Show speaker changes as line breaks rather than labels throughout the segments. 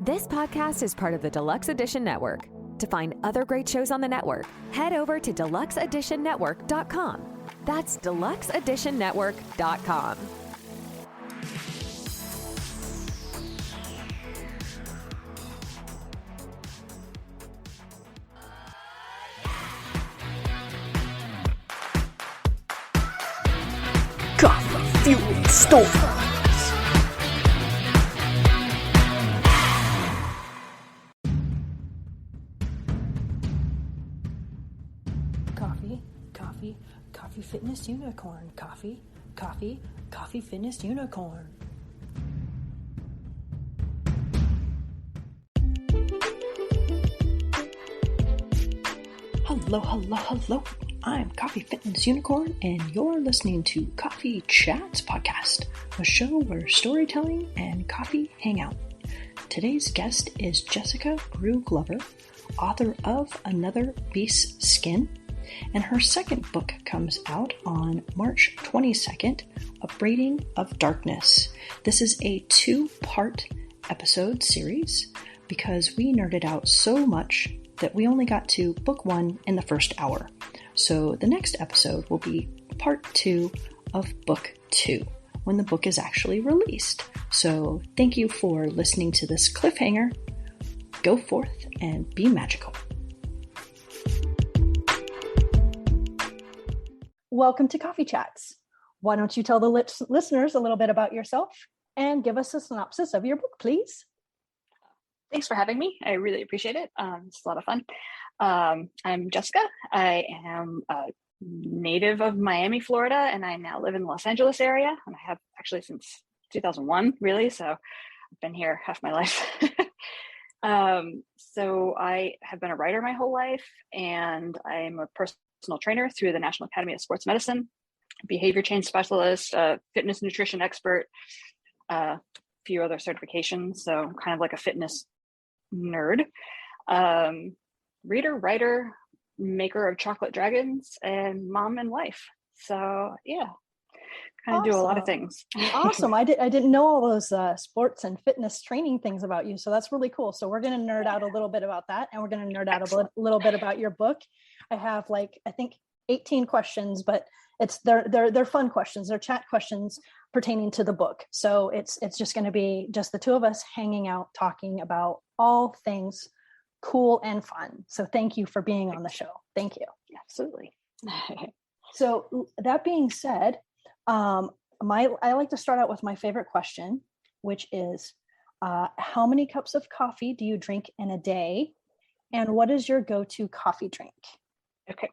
This podcast is part of the Deluxe Edition Network. To find other great shows on the network, head over to deluxeeditionnetwork.com. That's deluxeeditionnetwork.com.
Coffee-fueled stories.
Coffee fitness unicorn. Coffee fitness unicorn. Hello. I'm Coffee Fitness Unicorn, and you're listening to Coffee Chats Podcast, a show where storytelling and coffee hang out. Today's guest is Jessika Grewe Glover, author of Another Beast's Skin, and her second book comes out on March 22nd, A Braiding of Darkness. This is a 2-part episode series because we nerded out so much that we only got to book 1 in the first hour. So the next episode will be part 2 of book 2 when the book is actually released. So thank you for listening to this cliffhanger. Go forth and be magical. Welcome to Coffee Chats. Why don't you tell the listeners a little bit about yourself and give us a synopsis of your book, please?
Thanks for having me. I really appreciate it. It's a lot of fun. I'm Jessika. I am a native of Miami, Florida, and I now live in the Los Angeles area. And I have actually since 2001, really. So I've been here half my life. So I have been a writer my whole life, and I'm a personal trainer through the National Academy of Sports Medicine, behavior change specialist, fitness nutrition expert, a few other certifications. So I'm kind of like a fitness nerd, reader, writer, maker of chocolate dragons, and mom and wife. So yeah, kind of do a lot of things.
Awesome. I didn't know all those sports and fitness training things about you. So that's really cool. So we're going to nerd out a little bit about that. And we're going to nerd out a little bit about your book. I have I think 18 questions, but they're fun questions. They're chat questions pertaining to the book. So it's just going to be just the two of us hanging out, talking about all things cool and fun. So thank you for being on the show. Thank you.
Absolutely.
So that being said, I like to start out with my favorite question, which is, how many cups of coffee do you drink in a day? And what is your go-to coffee drink?
Okay.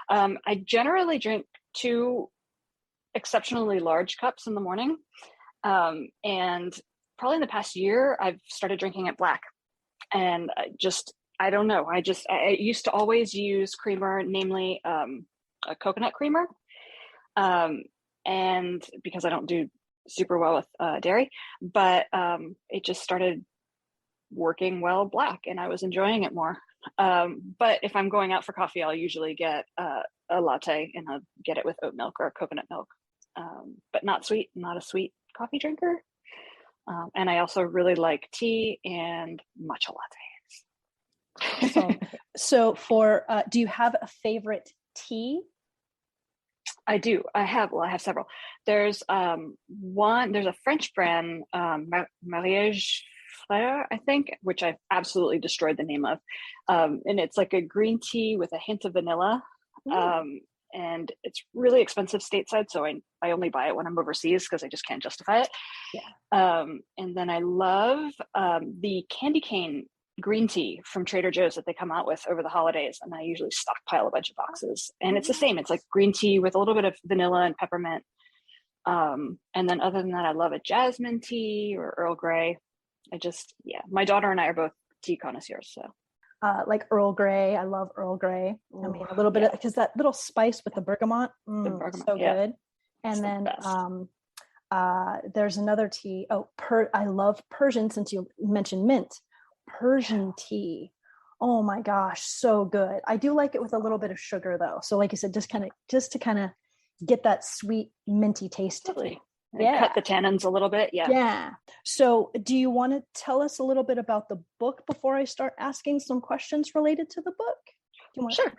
I generally drink 2 exceptionally large cups in the morning. And probably in the past year, I've started drinking it black. And I don't know. I used to always use creamer, namely a coconut creamer. And because I don't do super well with dairy, but it just started working well black, and I was enjoying it more. But if I'm going out for coffee, I'll usually get a latte, and I'll get it with oat milk or coconut milk, but not sweet, not a sweet coffee drinker. And I also really like tea and matcha lattes.
So do you have a favorite tea?
I do. I have several. There's there's a French brand, Mariage Fleur, I think, which I've absolutely destroyed the name of. And it's like a green tea with a hint of vanilla. And it's really expensive stateside. So I only buy it when I'm overseas because I just can't justify it.
Yeah.
And then I love the candy cane green tea from Trader Joe's that they come out with over the holidays. And I usually stockpile a bunch of boxes. And it's the same. It's like green tea with a little bit of vanilla and peppermint. And then other than that, I love a jasmine tea or Earl Grey. My daughter and I are both tea connoisseurs. So
like Earl Grey. I love Earl Grey. I mean, a little bit of, because that little spice with the bergamot, so good. And then there's another tea. I love Persian, since you mentioned mint. Persian tea. Oh my gosh, so good. I do like it with a little bit of sugar though. So like you said, just to kind of get that sweet minty taste.
Totally.
Yeah.
Cut the tannins a little bit. Yeah.
Yeah. So do you want to tell us a little bit about the book before I start asking some questions related to the book?
Sure.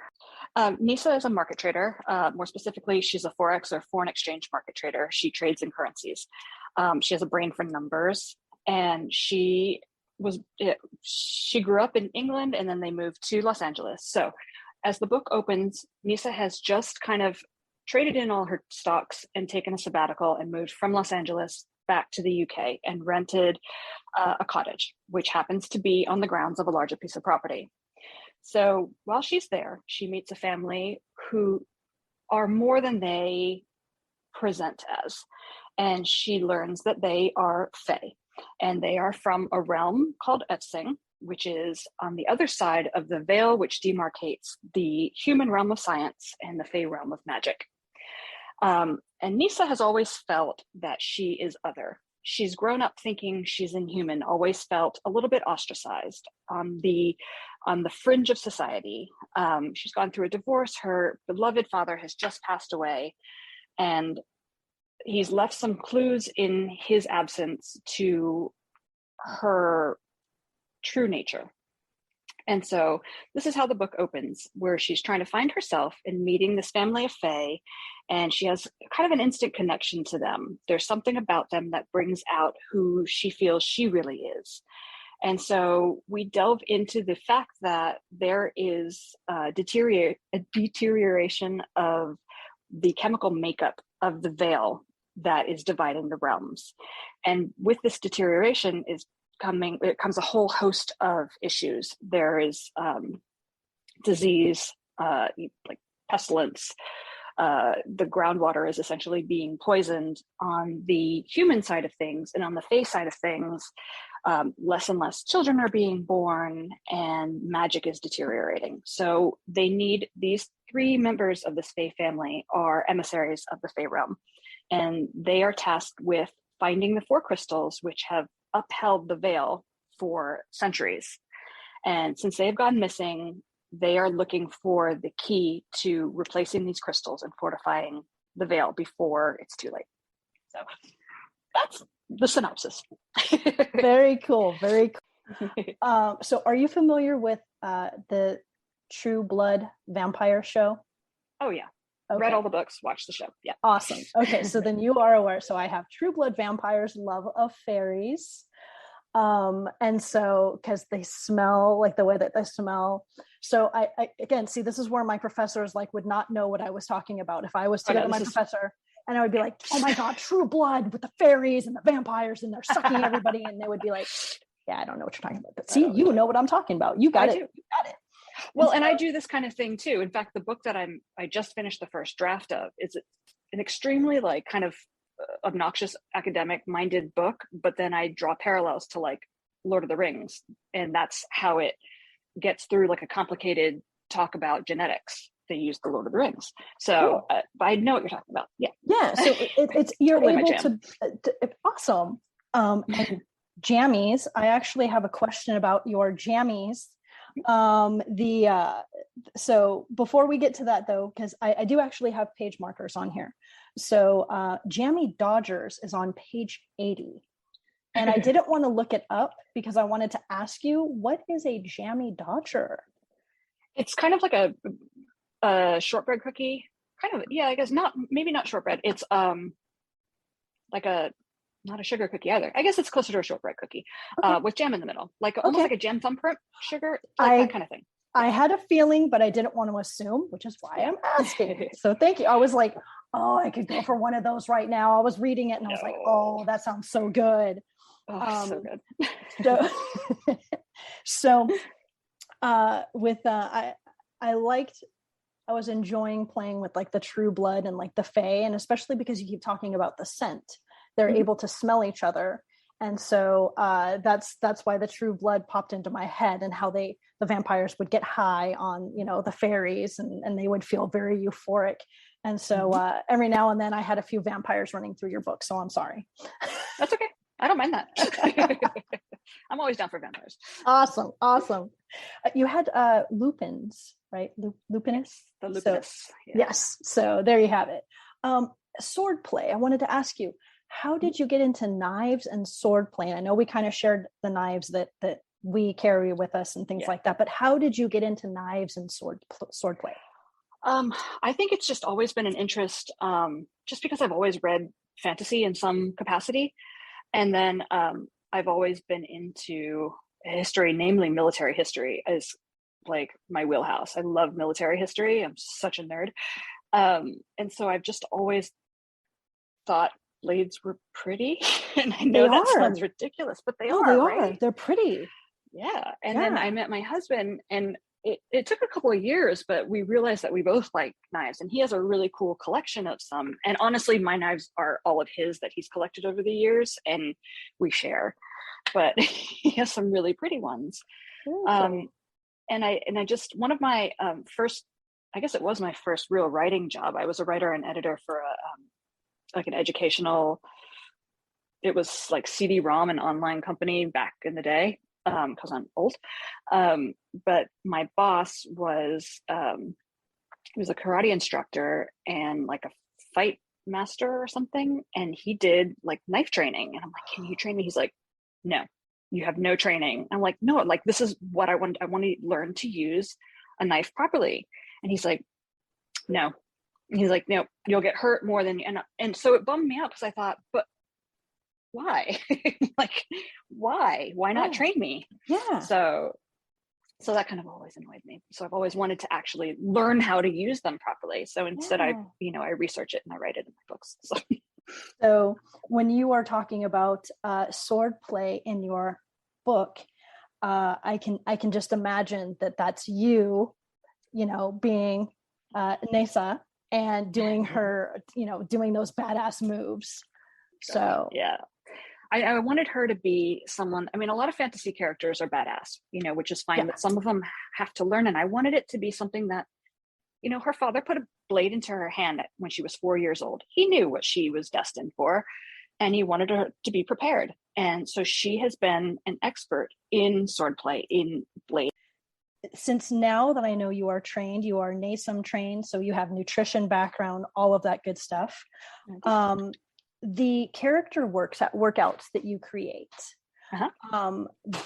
Nisa is a market trader. More specifically, she's a Forex or foreign exchange market trader. She trades in currencies. She has a brain for numbers, and she grew up in England, and then they moved to Los Angeles. So as the book opens, Nisa has just kind of traded in all her stocks and taken a sabbatical and moved from Los Angeles back to the UK and rented a cottage, which happens to be on the grounds of a larger piece of property. So while she's there, she meets a family who are more than they present as. And she learns that they are Fae, and they are from a realm called Etsing, which is on the other side of the veil, which demarcates the human realm of science and the Fae realm of magic. And Nisa has always felt that she is other. She's grown up thinking she's inhuman, always felt a little bit ostracized on the fringe of society. She's gone through a divorce. Her beloved father has just passed away, and he's left some clues in his absence to her true nature. And so this is how the book opens, where she's trying to find herself and meeting this family of Fae, and she has kind of an instant connection to them. There's something about them that brings out who she feels she really is. And so we delve into the fact that there is a deterioration of the chemical makeup of the veil that is dividing the realms. And with this deterioration comes a whole host of issues. There is disease, like pestilence. The groundwater is essentially being poisoned on the human side of things, and on the Fae side of things, less and less children are being born, and magic is deteriorating. So they need these 3 members of this Fae family are emissaries of the Fae realm, and they are tasked with finding the 4 crystals, which have upheld the veil for centuries. And since they've gone missing, they are looking for the key to replacing these crystals and fortifying the veil before it's too late. So that's the synopsis.
Very cool. Very cool. So are you familiar with the True Blood vampire show?
Oh, yeah.
Okay.
Read all the books, watched the show. Yeah.
Awesome. Okay. So then you are aware. So I have True Blood vampires, love of fairies. And so, cause they smell like the way that they smell. So I again, see, this is where my professors would not know what I was talking about. If I was to go to my professor and I would be like, oh my God, True Blood with the fairies and the vampires and they're sucking everybody. And they would be like, yeah, I don't know what you're talking about, but see, you know what I'm talking about. You got it. You got it.
Well, and I do this kind of thing too. In fact, the book that I just finished the first draft of is an extremely kind of obnoxious academic minded book, but then I draw parallels to Lord of the Rings, and that's how it gets through a complicated talk about genetics. They use the Lord of the Rings. So cool. I know what you're talking about. Yeah.
Yeah. So it's you're totally able to awesome. And jammies, I actually have a question about your jammies. So before we get to that though, because I do actually have page markers on here. So Jammy Dodgers is on page 80. And I didn't want to look it up because I wanted to ask you, what is a Jammy Dodger?
It's kind of like a shortbread cookie. Kind of, yeah, I guess maybe not shortbread. It's not a sugar cookie either. I guess it's closer to a shortbread cookie, with jam in the middle, almost like a jam thumbprint sugar, that kind of thing.
I had a feeling, but I didn't want to assume, which is why I'm asking. So thank you. I was like, oh, I could go for one of those right now. I was reading it and I was like, oh, that sounds so good.
Oh, so good.
I was enjoying playing with the True Blood and the Fae, and especially because you keep talking about the scent. They're able to smell each other. And so that's why the True Blood popped into my head, and how the vampires would get high on, the fairies, and they would feel very euphoric. And so every now and then I had a few vampires running through your book. So I'm sorry.
That's okay. I don't mind that. I'm always down for vampires.
Awesome. You had lupins, right? Lupinus?
The lupinus.
So, yes. So there you have it. Sword play. I wanted to ask you,
how did you get into knives and sword play? I know we kind of shared the knives that we carry with us and things like that, but how did you get into knives and sword play?
I think it's just always been an interest, just because I've always read fantasy in some capacity. And then I've always been into history, namely military history, as like my wheelhouse. I love military history. I'm such a nerd. And so I've just always thought blades were pretty. And I know that sounds ridiculous, but they are.
They
right?
are. They're pretty.
Yeah. And then I met my husband, and it took a couple of years, but we realized that we both like knives, and he has a really cool collection of some. And honestly, my knives are all of his that he's collected over the years, and we share, but he has some really pretty ones. And I just, one of my first, I guess it was my first real writing job. I was a writer and editor for like an educational, it was like CD-ROM, an online company back in the day. Because I'm old, but my boss was he was a karate instructor and like a fight master or something, and he did like knife training. And I'm like, can you train me? He's like, no, you have no training. I'm like, no, like this is what I want. I want to learn to use a knife properly. And he's like, no. And he's like, no, you'll get hurt more than. And so it bummed me out, because I thought, but why? Like, why not train me? So that kind of always annoyed me. So I've always wanted to actually learn how to use them properly. So instead I research it and I write it in my books.
So when you are talking about sword play in your book, I can just imagine that that's you being Nessa and doing her, doing those badass moves. So
yeah, I wanted her to be someone, I mean, a lot of fantasy characters are badass, which is fine, but some of them have to learn. And I wanted it to be something that, her father put a blade into her hand when she was 4 years old. He knew what she was destined for, and he wanted her to be prepared. And so she has been an expert in swordplay, in blade.
Since now that I know you are trained, you are NASM trained, so you have nutrition background, all of that good stuff. The character workouts that you create,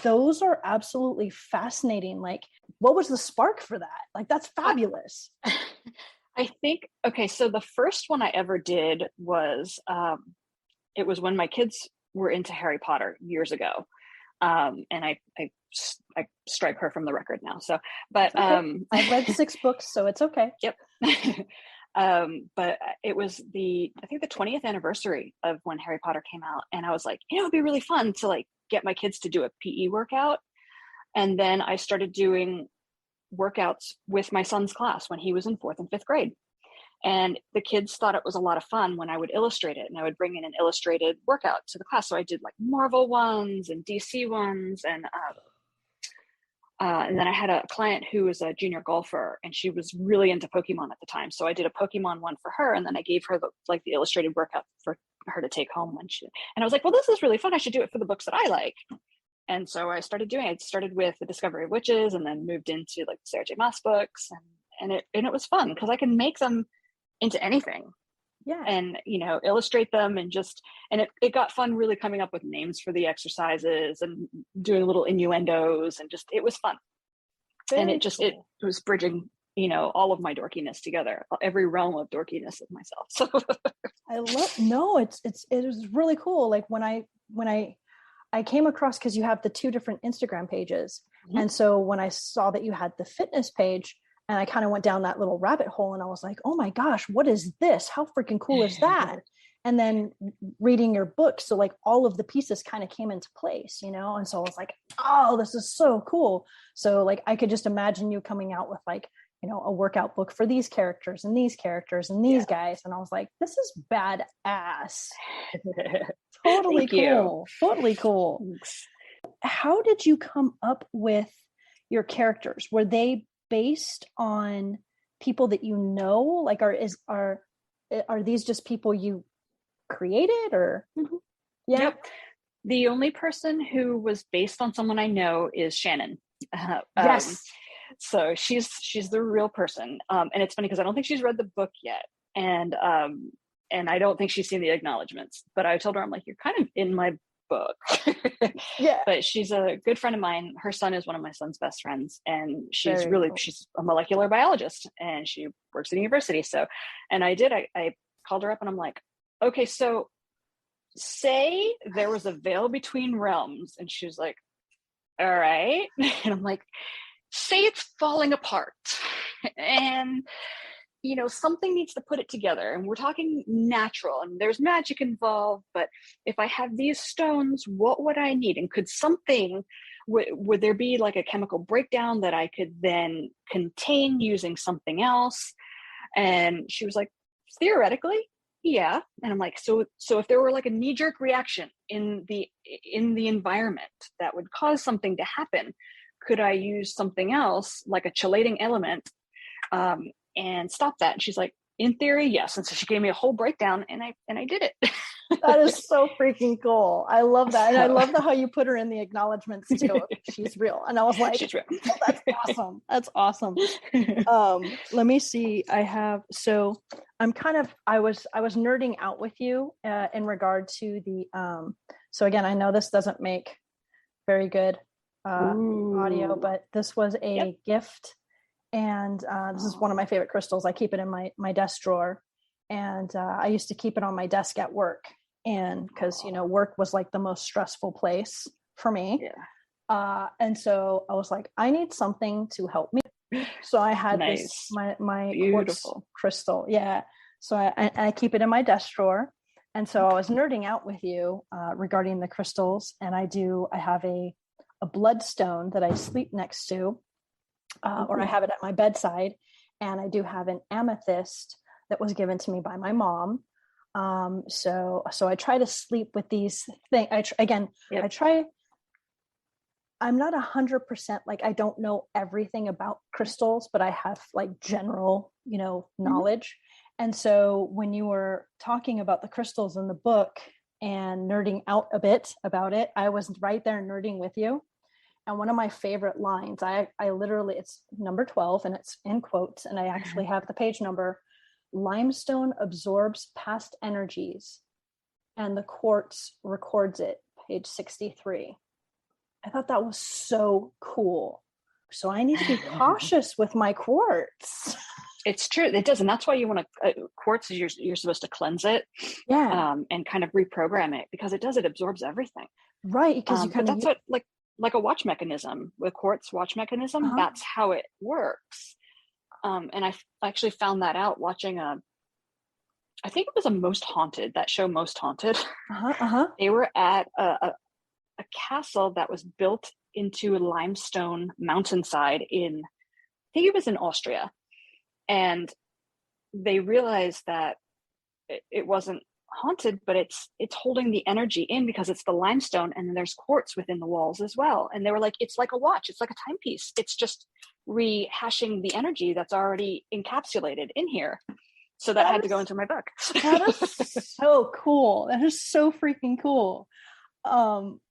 those are absolutely fascinating. Like, what was the spark for that? Like, that's fabulous.
I think, okay, so the first one I ever did was, it was when my kids were into Harry Potter years ago. And I strike her from the record now. So, but
I've read 6 books, so it's okay.
Yep. But it was I think the 20th anniversary of when Harry Potter came out. And I was like, it'd be really fun to like get my kids to do a PE workout. And then I started doing workouts with my son's class when he was in 4th and 5th grade. And the kids thought it was a lot of fun when I would illustrate it, and I would bring in an illustrated workout to the class. So I did like Marvel ones and DC ones, and then I had a client who was a junior golfer, and she was really into Pokemon at the time. So I did a Pokemon one for her, and then I gave her the illustrated workout for her to take home and I was like, well, this is really fun. I should do it for the books that I like. And so I started doing it. I started with The Discovery of Witches, and then moved into like the Sarah J. Maas books, and it was fun because I can make them into anything. And illustrate them, and it got fun really coming up with names for the exercises and doing little innuendos, and just it was fun. And it was bridging all of my dorkiness together, every realm of dorkiness of myself. So
it was really cool. Like when I came across, because you have the 2 different Instagram pages, and so when I saw that you had the fitness page, and I kind of went down that little rabbit hole, and I was like, oh my gosh, what is this? How freaking cool is that? And then reading your book, so like all of the pieces kind of came into place, and so I was like, oh, this is so cool. So like I could just imagine you coming out with like, a workout book for these characters and these characters and these guys. And I was like, this is badass. Totally cool. Totally cool. Thanks. How did you come up with your characters? Were they based on people that like are these just people you created, or?
Yep. The only person who was based on someone I know is Shannon.
Yes.
So she's the real person. And it's funny because I don't think she's read the book yet. And and I don't think she's seen the acknowledgements, but I told her, I'm like, you're kind of in my book.
Yeah.
But she's a good friend of mine. Her son is one of my son's best friends, and she's
Very cool.
she's a molecular biologist, and she works at a university. So, and I called her up and I'm like, okay, so say there was a veil between realms. And she was like, all right. And I'm like, say it's falling apart and something needs to put it together, and we're talking natural and there's magic involved, but if I have these stones, what would I need? And could something, would there be like a chemical breakdown that I could then contain using something else? And she was like, theoretically, yeah. And I'm like, so if there were like a knee-jerk reaction in the environment that would cause something to happen, could I use something else like a chelating element and stop that? And she's like, in theory, yes. And so she gave me a whole breakdown, and I did it.
That is so freaking cool. I love that. And I love how you put her in the acknowledgements too. She's real. And I was like,
she's real.
Oh, that's awesome. That's awesome. Let me see. I was nerding out with you in regard to the, so again, I know this doesn't make very good audio, but this was a gift. And this is one of my favorite crystals. I keep it in my desk drawer. And I used to keep it on my desk at work. And because, work was like the most stressful place for me.
Yeah.
And so I was like, I need something to help me. So I had this, my quartz crystal. Yeah. So I keep it in my desk drawer. And so I was nerding out with you regarding the crystals. And I have a bloodstone that I sleep next to, or I have it at my bedside. And I do have an amethyst that was given to me by my mom. So I try to sleep with these things. I'm not 100%, like, I don't know everything about crystals, but I have like general, knowledge. And so when you were talking about the crystals in the book and nerding out a bit about it, I was right there nerding with you. And one of my favorite lines, I literally, it's number 12 and it's in quotes, and I actually have the page number: limestone absorbs past energies and the quartz records it, page 63. I thought that was so cool. So I need to be cautious with my quartz.
It's true. It does. And that's why you want to, quartz, you're supposed to cleanse it.
Yeah.
And kind of reprogram it, because it absorbs everything.
Right. Because
but that's what, like a watch mechanism, with quartz watch mechanism, that's how it works. And I actually found that out watching I think it was a Most Haunted, that show Most Haunted. They were at a castle that was built into a limestone mountainside I think it was in Austria. And they realized that it wasn't haunted, but it's holding the energy in, because it's the limestone, and then there's quartz within the walls as well. And they were like, it's like a watch, it's like a timepiece, it's just rehashing the energy that's already encapsulated in here. So that had to go into my book.
That is so cool. That is so freaking cool.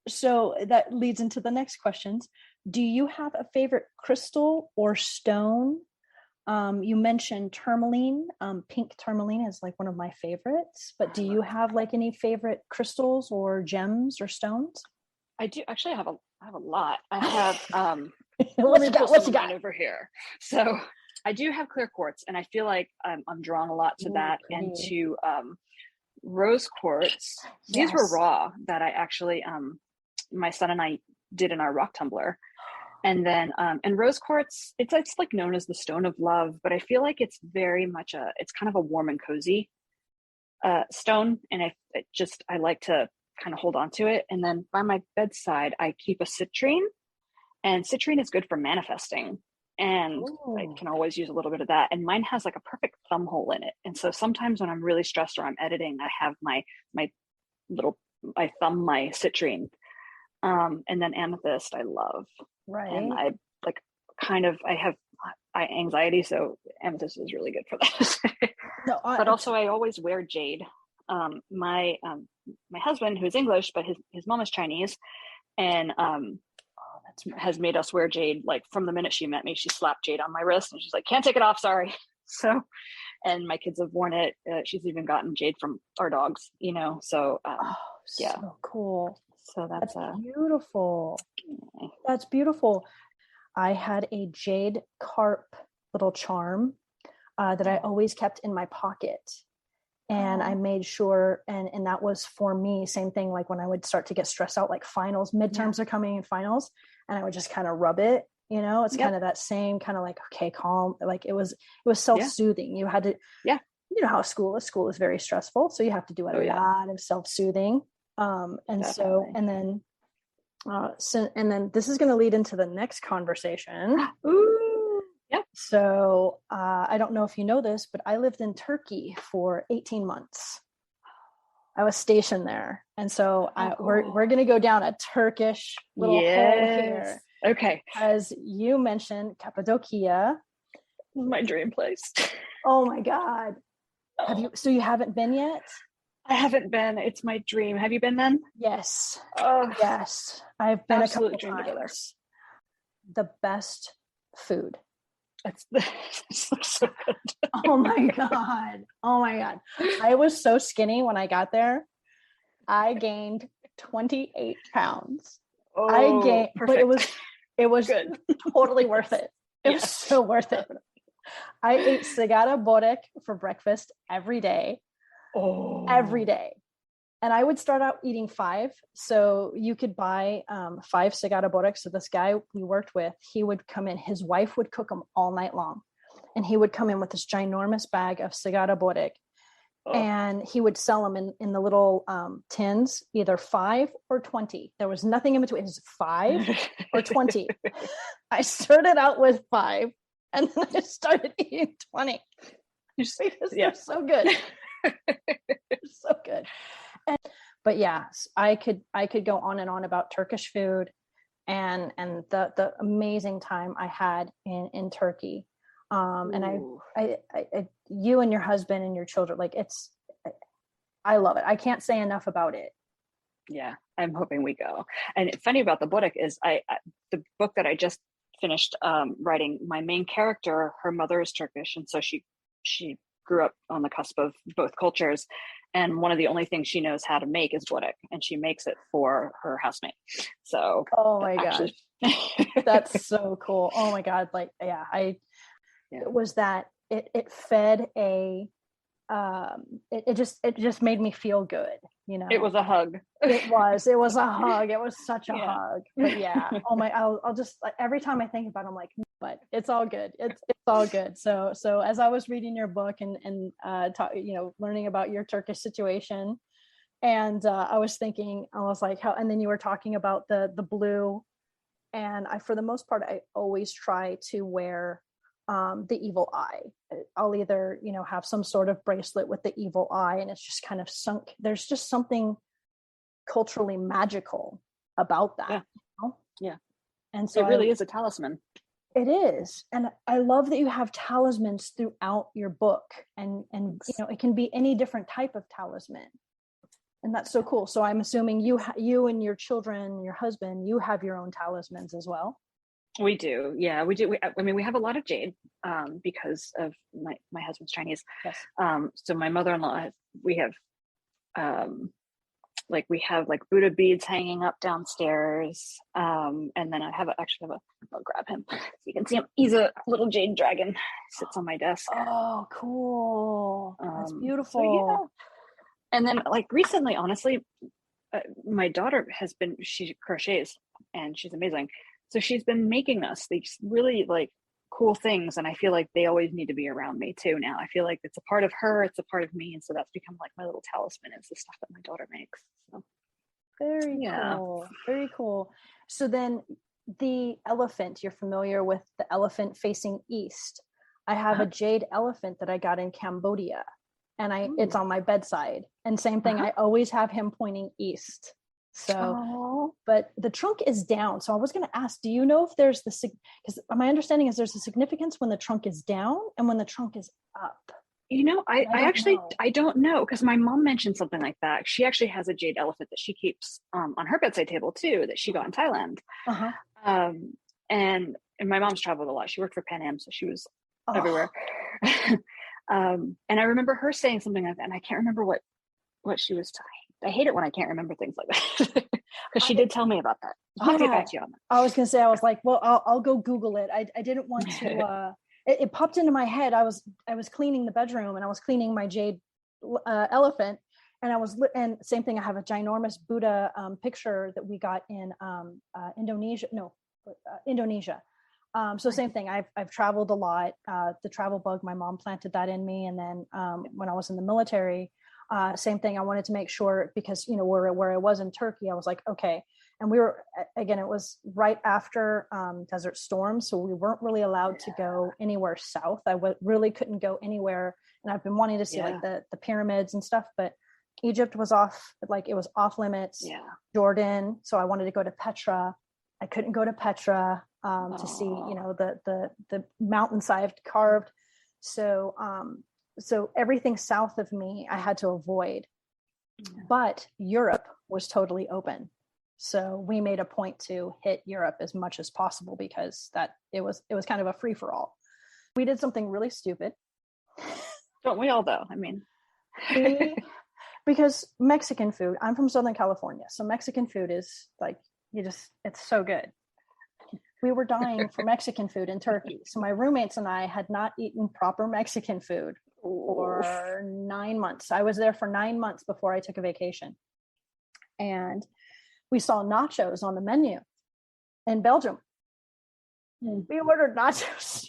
So that leads into the next questions. Do you have a favorite crystal or stone? You mentioned tourmaline. Pink tourmaline is like one of my favorites, but do you have like any favorite crystals or gems or stones?
I do actually. I have a lot. I have
what you got
over here. So I do have clear quartz, and I feel like I'm drawn a lot to that, and to rose quartz. These were raw that I actually my son and I did in our rock tumbler. And then and rose quartz, it's like known as the stone of love, but I feel like it's very much it's kind of a warm and cozy stone, and I like to kind of hold on to it. And then by my bedside I keep a citrine, and citrine is good for manifesting, and I can always use a little bit of that. And mine has like a perfect thumb hole in it, and so sometimes when I'm really stressed or I'm editing, I have my thumb, my citrine. And then amethyst I love.
Right.
And I have anxiety, so amethyst is really good for that. But also I always wear jade. My husband, who's English, but his mom is Chinese, and has made us wear jade. Like from the minute she met me, she slapped jade on my wrist, and she's like, "Can't take it off, sorry." So, and my kids have worn it. She's even gotten jade from our dogs, so yeah.
So cool.
So that's
beautiful. That's beautiful. I had a jade carp little charm that I always kept in my pocket. And I made sure, and that was for me, same thing, like when I would start to get stressed out, like finals, midterms are coming in finals, and I would just kind of rub it, it's kind of that same kind of like, okay, calm. Like it was self-soothing. You had to, how school is very stressful. So you have to do a lot of self-soothing. And Definitely. And then this is going to lead into the next conversation.
Ooh. Yep.
So I don't know if you know this, but I lived in Turkey for 18 months. I was stationed there. And so we're going to go down a Turkish little hole here.
Okay.
As you mentioned, Cappadocia.
My dream place.
Oh my God. So you haven't been yet?
I haven't been. It's my dream. Have you been then?
Yes.
Oh,
yes. I've been
absolute
a couple
dream
times. The best food.
It looks so good.
Oh my God. I was so skinny when I got there. I gained 28 pounds.
Perfect.
But it was
good.
Totally worth it. It was so worth it. I ate sigara börek for breakfast every day. Every day. And I would start out eating 5. So you could buy 5 sigara börek. So this guy we worked with, he would come in, his wife would cook them all night long. And he would come in with this ginormous bag of sigara börek. And he would sell them in the little tins, either 5 or 20. There was nothing in between. It was 5 or 20. I started out with 5 and then I started eating 20. They're so good. So good. But yeah, I could go on and on about Turkish food and the amazing time I had in Turkey. And I you and your husband and your children, like I love it. I can't say enough about it.
Yeah, I'm hoping we go. And funny about the book is the book that I just finished writing, my main character, her mother is Turkish. And so she grew up on the cusp of both cultures. And one of the only things she knows how to make is börek, and she makes it for her housemate. So,
oh my gosh, that's so cool. Oh my God. Like, it was that it fed it just made me feel good.
It was a hug.
It was a hug. It was such a hug. But I'll just, like, every time I think about it, I'm like, but it's all good. It's all good. So as I was reading your book and learning about your Turkish situation, and I was thinking, I was like, and then you were talking about the blue, and for the most part, I always try to wear the evil eye. I'll either have some sort of bracelet with the evil eye, and it's just kind of sunk. There's just something culturally magical about that.
Yeah.
And so
it really is a talisman.
It is. And I love that you have talismans throughout your book, and it can be any different type of talisman. And that's so cool. So I'm assuming you and your children, your husband, you have your own talismans as well.
We do. Yeah, we do. We have a lot of jade because of my husband's Chinese. Yes. So my mother-in-law, we have Buddha beads hanging up downstairs. And then I'll grab him so you can see him. He's a little jade dragon, sits on my desk.
Oh, cool. That's beautiful.
So, yeah. And then recently, honestly, my daughter she crochets and she's amazing. So she's been making us these really cool things. And I feel like they always need to be around me too now. I feel like it's a part of her, it's a part of me. And so that's become my little talisman, is the stuff that my daughter makes. So
very cool. Very cool. So then the elephant, you're familiar with the elephant facing east. I have a jade elephant that I got in Cambodia, and it's on my bedside. And same thing, I always have him pointing east. So, but the trunk is down. So I was going to ask, do you know if there's because my understanding is there's a significance when the trunk is down and when the trunk is up.
I don't know, because my mom mentioned something like that. She actually has a jade elephant that she keeps on her bedside table too, that she got in Thailand. And my mom's traveled a lot. She worked for Pan Am, so she was everywhere. And I remember her saying something like that, and I can't remember what she was talking. I hate it when I can't remember things like that, because she did tell me about that. I'll get back to you on that.
I was going to say, I was like, well, I'll go Google it. I didn't want to, it popped into my head. I was cleaning the bedroom, and I was cleaning my jade elephant, and and same thing. I have a ginormous Buddha picture that we got in Indonesia. So same thing. I've traveled a lot. The travel bug, my mom planted that in me. And then when I was in the military, same thing. I wanted to make sure, because, where I was in Turkey, I was like, okay. And we were, again, it was right after Desert Storm. So we weren't really allowed to go anywhere south. I really couldn't go anywhere. And I've been wanting to see like the pyramids and stuff, but Egypt was off, like it was off limits.
Yeah.
Jordan. So I wanted to go to Petra. I couldn't go to Petra to see, the mountainside carved. So everything south of me, I had to avoid, but Europe was totally open. So we made a point to hit Europe as much as possible, because it was kind of a free for all. We did something really stupid.
Don't we all though? I mean,
because Mexican food, I'm from Southern California. So Mexican food is like, it's so good. We were dying for Mexican food in Turkey. So my roommates and I had not eaten proper Mexican food for 9 months. I was there for 9 months before I took a vacation. And we saw nachos on the menu in Belgium. We ordered nachos.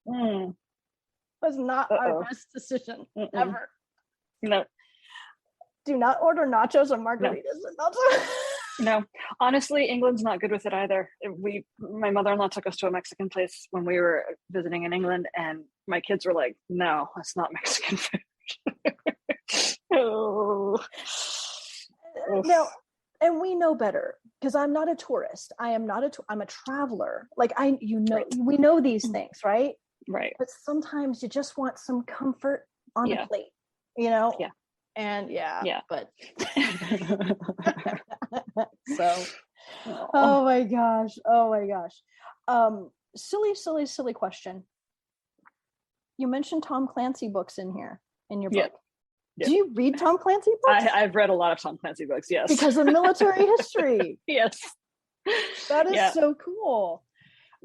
Was not our best decision ever.
No.
Do not order nachos or margaritas in Belgium.
No, honestly, England's not good with it either. My mother-in-law took us to a Mexican place when we were visiting in England, and my kids were like, "No, that's not Mexican food."
No, and we know better, because I'm not a tourist. I'm a traveler. Like right. We know these things, right?
Right.
But sometimes you just want some comfort on a plate, Yeah. And but so, oh my gosh. Silly question. You mentioned Tom Clancy books in here in your book.
Yeah.
Do you read Tom Clancy books?
I've read a lot of Tom Clancy books, yes.
Because of military history.
Yes.
That is so cool.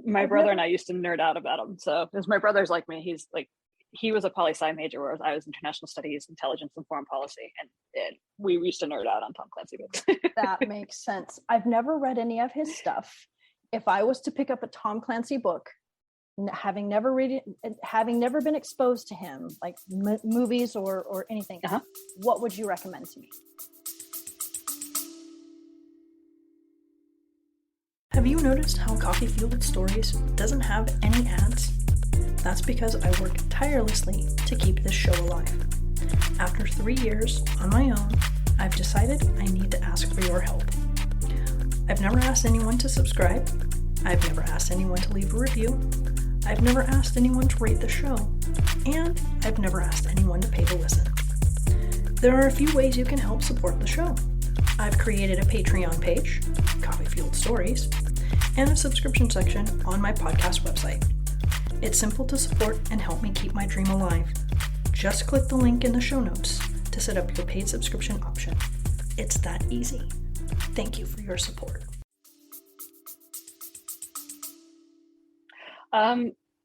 My brother and I used to nerd out about them. So, because my brother's like me, he was a poli-sci major, whereas I was international studies, intelligence, and foreign policy. And we used to nerd out on Tom Clancy books.
That makes sense. I've never read any of his stuff. If I was to pick up a Tom Clancy book, having never been exposed to him, like movies or anything, what would you recommend to me? Have you noticed how Coffee Fueled Stories doesn't have any ads? That's because I work tirelessly to keep this show alive. After 3 years on my own, I've decided I need to ask for your help. I've never asked anyone to subscribe. I've never asked anyone to leave a review. I've never asked anyone to rate the show. And I've never asked anyone to pay to listen. There are a few ways you can help support the show. I've created a Patreon page, Coffee Fueled Stories, and a subscription section on my podcast website. It's simple to support and help me keep my dream alive. Just click the link in the show notes to set up your paid subscription option. It's that easy. Thank you for your support.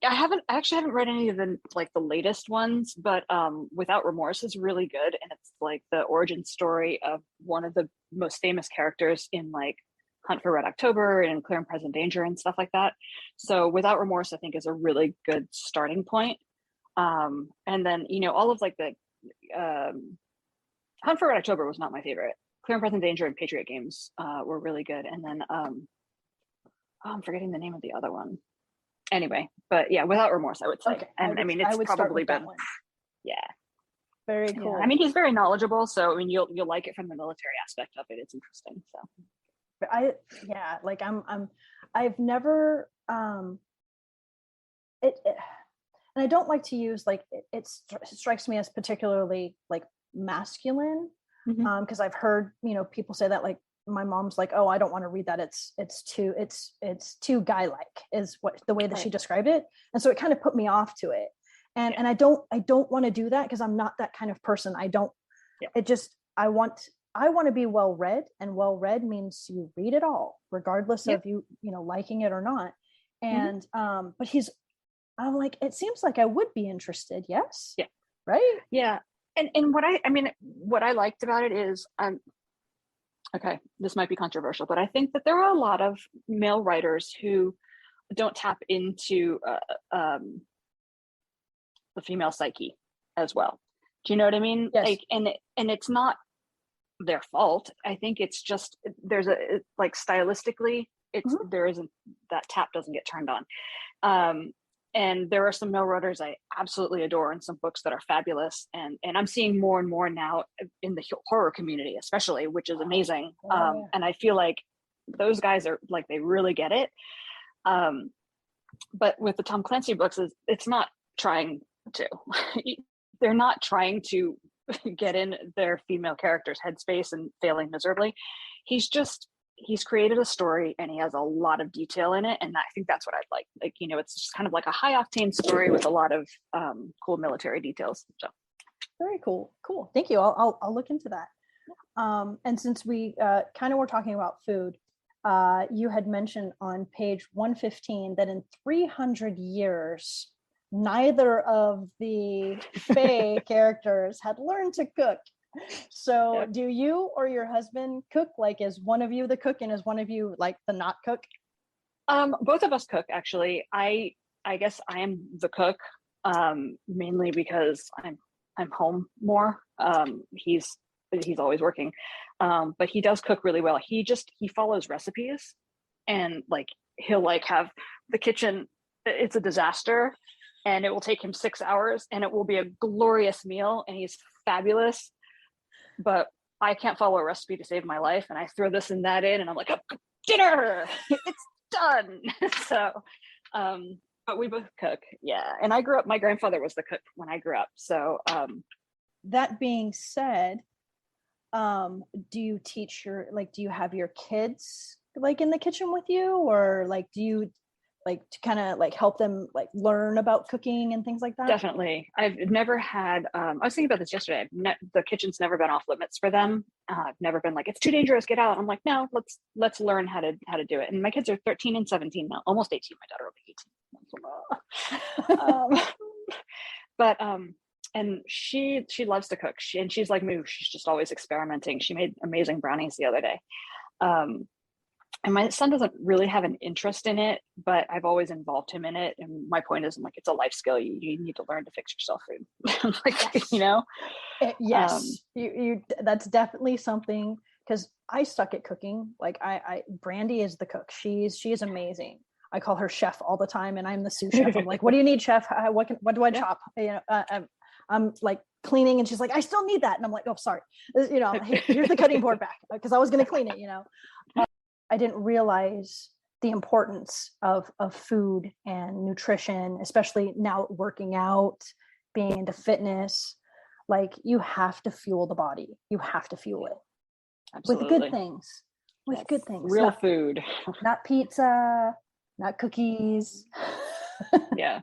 I haven't read any of the latest ones, but Without Remorse is really good, and it's like the origin story of one of the most famous characters in like Hunt for Red October and Clear and Present Danger and stuff like that. So Without Remorse, I think, is a really good starting point. And then, all of like the Hunt for Red October was not my favorite. Clear and Present Danger and Patriot Games were really good. And then I'm forgetting the name of the other one. Anyway, but yeah, Without Remorse, I would say. Okay. And it's probably been,
very cool.
Yeah. I mean, he's very knowledgeable, so I mean, you'll like it from the military aspect of it. It's interesting. So
I've never and I don't like to use it strikes me as particularly like masculine, because I've heard people say that, like my mom's like, oh, I don't want to read that, it's too guy-like is what the way that she described it, and so it kind of put me off to it. And I don't want to do that because I'm not that kind of person. I don't, it just, I want to be well read, and well read means you read it all, regardless of you liking it or not. And but I'm like, it seems like I would be interested. Yes.
Yeah.
Right.
Yeah. And what I liked about it is, okay, this might be controversial, but I think that there are a lot of male writers who don't tap into the female psyche as well. Do you know what I mean?
Yes.
Like, and it's not their fault. I think it's just, there's like stylistically, there isn't, that tap doesn't get turned on. And there are some male writers I absolutely adore, and some books that are fabulous. And I'm seeing more and more now in the horror community, especially, which is amazing. And I feel like those guys are like, they really get it. But with the Tom Clancy books, it's not trying to, they're not trying to get in their female character's headspace and failing miserably. He's created a story, and he has a lot of detail in it, and I think that's what I'd like. Like, it's just kind of like a high octane story with a lot of cool military details. So
very cool. Thank you. I'll look into that. And since we kind of were talking about food, you had mentioned on page 115 that in 300 years, neither of the Fae characters had learned to cook. So do you or your husband cook? Like, is one of you the cook and is one of you like the not cook?
Both of us cook, actually. I guess I am the cook, mainly because I'm home more. He's always working, but he does cook really well. He follows recipes, and like he'll like have the kitchen, it's a disaster, and it will take him 6 hours, and it will be a glorious meal, and he's fabulous. But I can't follow a recipe to save my life, and I throw this and that in, and I'm like, oh, dinner, it's done. So, but we both cook, and I grew up, my grandfather was the cook when I grew up. So
that being said, do you teach do you have your kids like in the kitchen with you, or like do you like to kind of like help them like learn about cooking and things like that?
Definitely. I've never had, I was thinking about this yesterday. The kitchen's never been off limits for them. I've never been like, it's too dangerous, get out. I'm like, no, let's learn how to do it. And my kids are 13 and 17 now, almost 18. My daughter will be 18. But and she loves to cook. She's like me. She's just always experimenting. She made amazing brownies the other day. And my son doesn't really have an interest in it, but I've always involved him in it. And my point is, I'm like, it's a life skill. You need to learn to fix yourself food. Like,
yes, you that's definitely something, because I suck at cooking. Like Brandy is the cook. She is amazing. I call her chef all the time, and I'm the sous chef. I'm like, what do you need, chef? What do I chop? I'm like cleaning, and she's like, I still need that. And I'm like, oh, sorry. Here's the cutting board back, because I was going to clean it, I didn't realize the importance of food and nutrition, especially now working out, being into fitness. Like, you have to fuel the body. You have to fuel it. Absolutely. With good things. Good things.
Real food.
Not pizza, not cookies.
Yeah.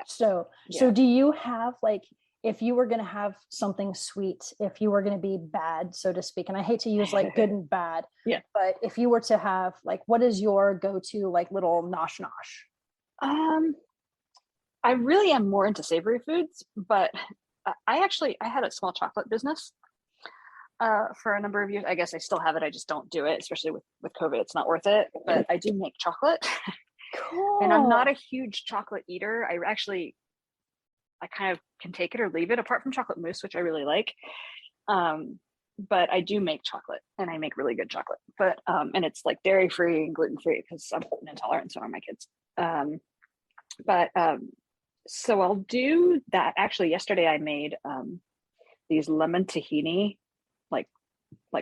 So do you have, like, if you were going to have something sweet, if you were going to be bad, so to speak, and I hate to use like good and bad, but if you were to have, like, what is your go-to like little nosh?
I really am more into savory foods, but I had a small chocolate business for a number of years. I guess I still have it. I just don't do it, especially with COVID. It's not worth it, but I do make chocolate.
Cool.
And I'm not a huge chocolate eater. I kind of can take it or leave it, apart from chocolate mousse, which I really like. But I do make chocolate, and I make really good chocolate. But and it's like dairy free and gluten free, because I'm gluten intolerant, so are my kids. So I'll do that. Actually, yesterday I made theyese lemon tahini, like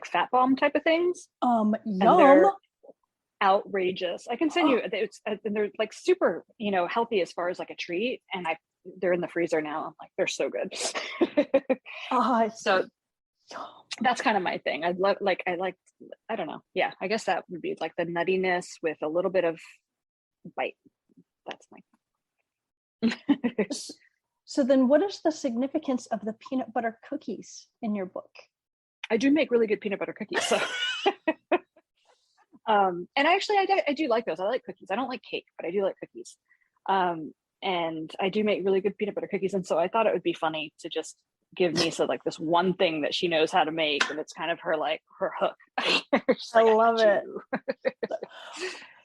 fat bomb type of things.
Yum.
They're outrageous. I can send you. And they're like super, healthy as far as like a treat. And they're in the freezer now. I'm like, they're so good. So that's kind of my thing. I don't know. Yeah, I guess that would be like the nuttiness with a little bit of bite. That's my
So then what is the significance of the peanut butter cookies in your book?
I do make really good peanut butter cookies. So, and actually I do like those. I like cookies. I don't like cake, but I do like cookies. And I do make really good peanut butter cookies. And so I thought it would be funny to just give Nisa like this one thing that she knows how to make. And it's kind of her, like her hook.
I love it.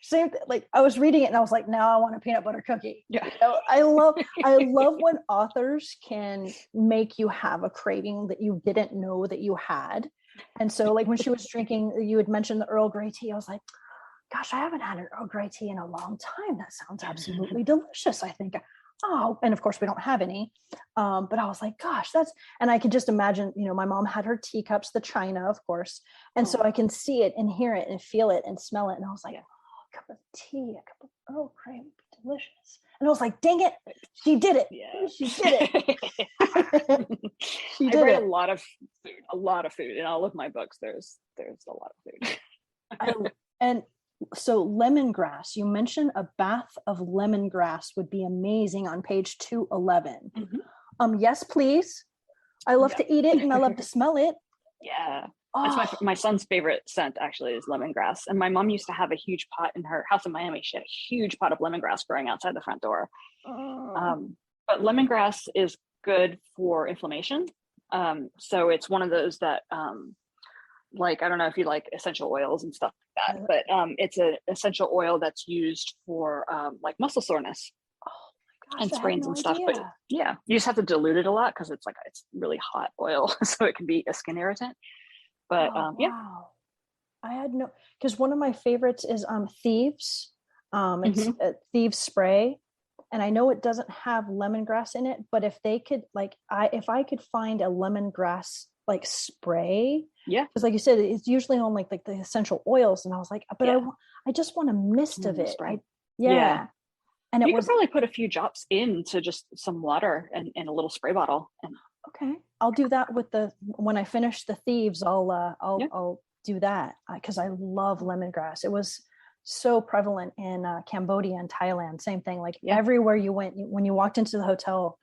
Same like I was reading it and I was like, now I want a peanut butter cookie.
Yeah.
You know, I love when authors can make you have a craving that you didn't know that you had. And so like when she was drinking, you had mentioned the Earl Grey tea. I was like, gosh, I haven't had an Earl Grey tea in a long time. That sounds absolutely delicious. I think, oh, and of course we don't have any. But I was like, gosh, and I could just imagine, you know, my mom had her teacups, the china, of course. And so I can see it and hear it and feel it and smell it. And I was like, oh, a cup of tea, a cup of Earl Grey would be delicious. And I was like, dang it, she did it. Yeah. She did it.
I write a lot of food in all of my books. There's a lot of food.
And so lemongrass, you mentioned a bath of lemongrass would be amazing on page 211. Yes, please. I love to eat it and I love to smell it.
Yeah. That's my son's favorite scent actually is lemongrass. And my mom used to have a huge pot in her house in Miami. She had a huge pot of lemongrass growing outside the front door. But lemongrass is good for inflammation. So it's one of those that, like, I don't know if you like essential oils and stuff like that, but it's an essential oil that's used for like muscle soreness and sprains and stuff. But yeah, you just have to dilute it a lot because it's really hot oil, so it can be a skin irritant. But yeah,
I had no, because one of my favorites is Thieves. It's Thieves spray, and I know it doesn't have lemongrass in it, but if they could if I could find a lemongrass like spray, because like you said, it's usually on like the essential oils, and I was like, but I just want a mist of it. And
you could probably put a few drops into just some water and in a little spray bottle. And
okay, I'll do that when I finish the Thieves. I'll do that because I love lemongrass. It was so prevalent in Cambodia and Thailand. Same thing. Like everywhere you went, when you walked into the hotel,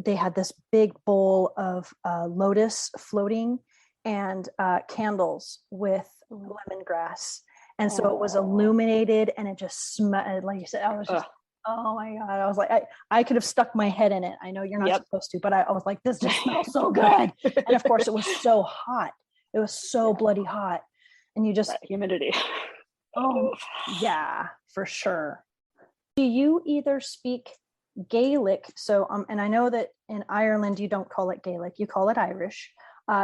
they had this big bowl of lotus floating and candles with lemongrass. And so it was illuminated and it just smelled, like you said, I was just, oh my God. I was like, I could have stuck my head in it. I know you're not supposed to, but I was like, this just smells so good. And of course it was so hot. It was so bloody hot. And you just,
that humidity.
Oh yeah, for sure. Do you either speak Gaelic? So, and I know that in Ireland, you don't call it Gaelic, you call it Irish.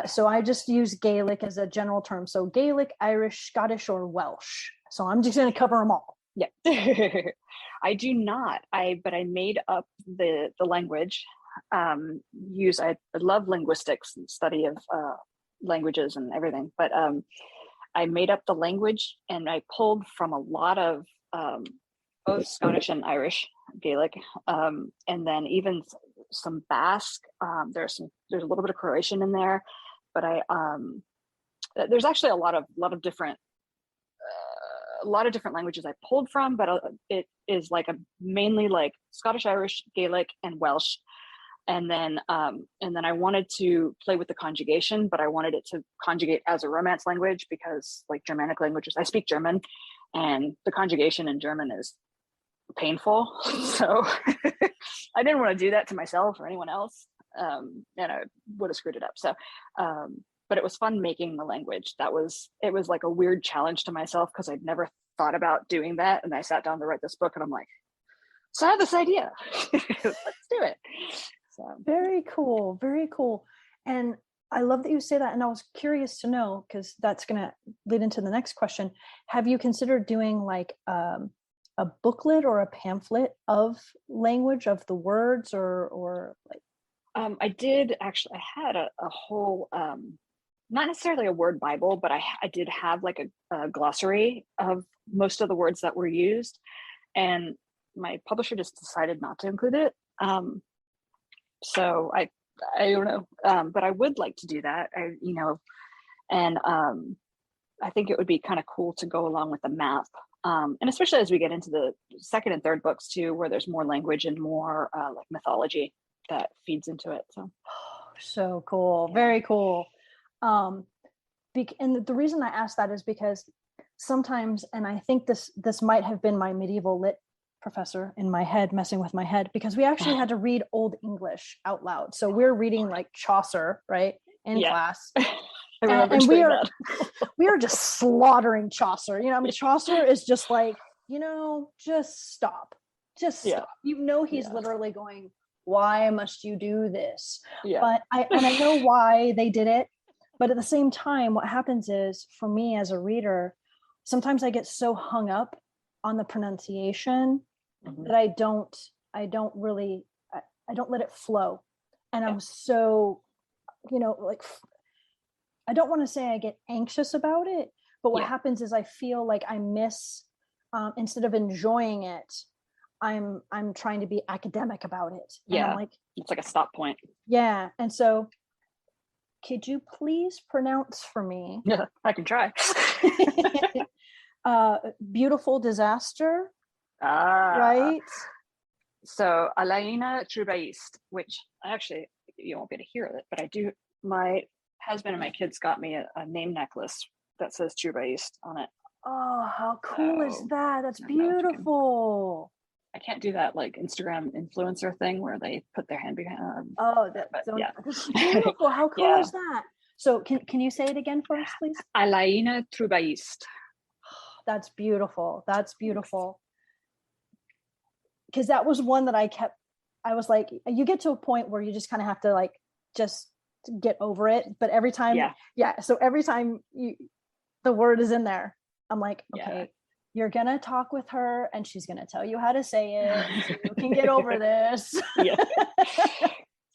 So I just use Gaelic as a general term. So Gaelic, Irish, Scottish, or Welsh. So I'm just going to cover them all.
Yeah. I do not. But I made up the language. I love linguistics and study of languages and everything. But I made up the language and I pulled from a lot of both Scottish and Irish Gaelic, and then even some Basque. There's a little bit of Croatian in there, but there's actually a lot of different languages I pulled from, but it is like mainly like Scottish, Irish, Gaelic, and Welsh. And then I wanted to play with the conjugation, but I wanted it to conjugate as a Romance language because like Germanic languages, I speak German, and the conjugation in German is painful. So I didn't want to do that to myself or anyone else. And I would have screwed it up. So, but it was fun making the language. It was like a weird challenge to myself because I'd never thought about doing that. And I sat down to write this book and I'm like, so I have this idea. Let's do it. So
very cool. Very cool. And I love that you say that. And I was curious to know, because that's going to lead into the next question. Have you considered doing like a booklet or a pamphlet of language, of the words, or like?
I did actually. I had a whole, not necessarily a word Bible, but I did have like a glossary of most of the words that were used, and my publisher just decided not to include it. So I don't know, but I would like to do that. And I think it would be kind of cool to go along with the map. And especially as we get into the second and third books too, where there's more language and more like mythology. that feeds into it.
So cool. Very cool. And the reason I asked that is because sometimes, and I think this might have been my medieval lit professor in my head messing with my head, because we actually had to read Old English out loud. So we're reading like Chaucer, right, in class. And we are just slaughtering Chaucer. I mean, Chaucer is just like, just stop. He's literally going, why must you do this? But I know why they did it. But at the same time, what happens is, for me as a reader, sometimes I get so hung up on the pronunciation that I don't let it flow. And I'm so, like, I don't want to say I get anxious about it, but what happens is I feel like I miss, instead of enjoying it, I'm trying to be academic about it. And I'm like,
it's like a stop point.
Yeah. And so, could you please pronounce for me?
Yeah, I can try.
Beautiful disaster. Right.
So Alaina Trubaist, which actually you won't be able to hear it, but I do. My husband and my kids got me a name necklace that says Trubaist on it.
Oh, how cool is that? That's beautiful.
I can't do that like Instagram influencer thing where they put their hand behind.
That's beautiful. How cool is that? So can you say it again for us, please?
Alaina Trubaist.
That's beautiful. That's beautiful. Because that was one that I was like, you get to a point where you just kind of have to like just get over it. But every time, so every time the word is in there, I'm like, okay, you're gonna talk with her and she's gonna tell you how to say it so you can get over this.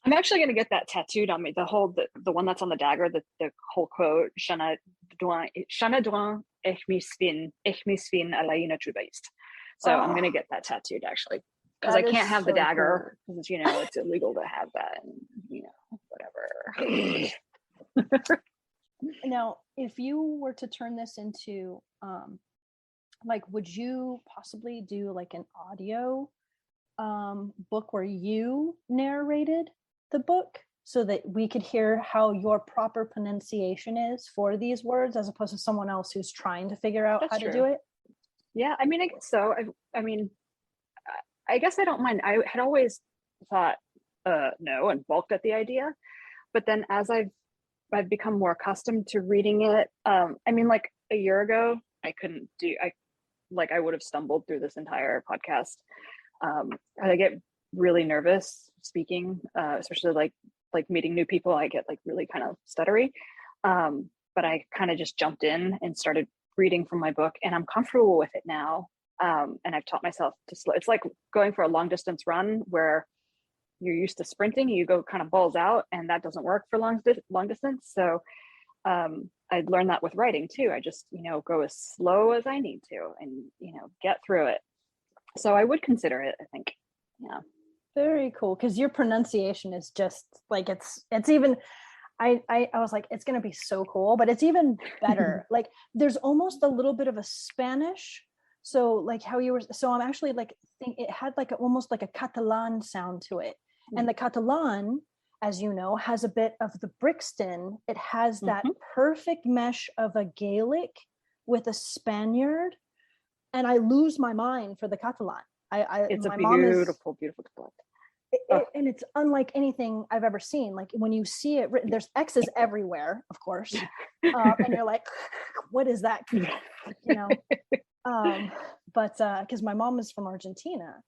I'm actually gonna get that tattooed on me. The one that's on the dagger, the whole quote, Shana Duan ich mich fin Alaina Trubaist. So I'm gonna get that tattooed actually, because I can't have the dagger because it's illegal to have that, and whatever.
Now, if you were to turn this into like, would you possibly do like an audio book where you narrated the book so that we could hear how your proper pronunciation is for these words, as opposed to someone else who's trying to figure out how to do it?
Yeah, I mean, I guess so. I guess I don't mind. I had always thought no and balked at the idea, but then as I've become more accustomed to reading it, like a year ago, I would have stumbled through this entire podcast. I get really nervous speaking, especially like meeting new people. I get like really kind of stuttery, but I kind of just jumped in and started reading from my book, and I'm comfortable with it now. And I've taught myself to slow. It's like going for a long distance run where you're used to sprinting, you go kind of balls out, and that doesn't work for long distance. So I learned that with writing too. I just, go as slow as I need to and, get through it. So I would consider it, I think. Yeah.
Very cool. Because your pronunciation is just like, it's even, I was like, it's going to be so cool, but it's even better. Like there's almost a little bit of a Spanish. So like how you were, so I'm actually like, it had like almost like a Catalan sound to it. And the Catalan, as you know, has a bit of the Brixton. It has that perfect mesh of a Gaelic with a Spaniard. And I lose my mind for the Catalan.
It's a beautiful dialect.
And it's unlike anything I've ever seen. Like when you see it written, there's X's everywhere, of course. And you're like, what is that? But because my mom is from Argentina.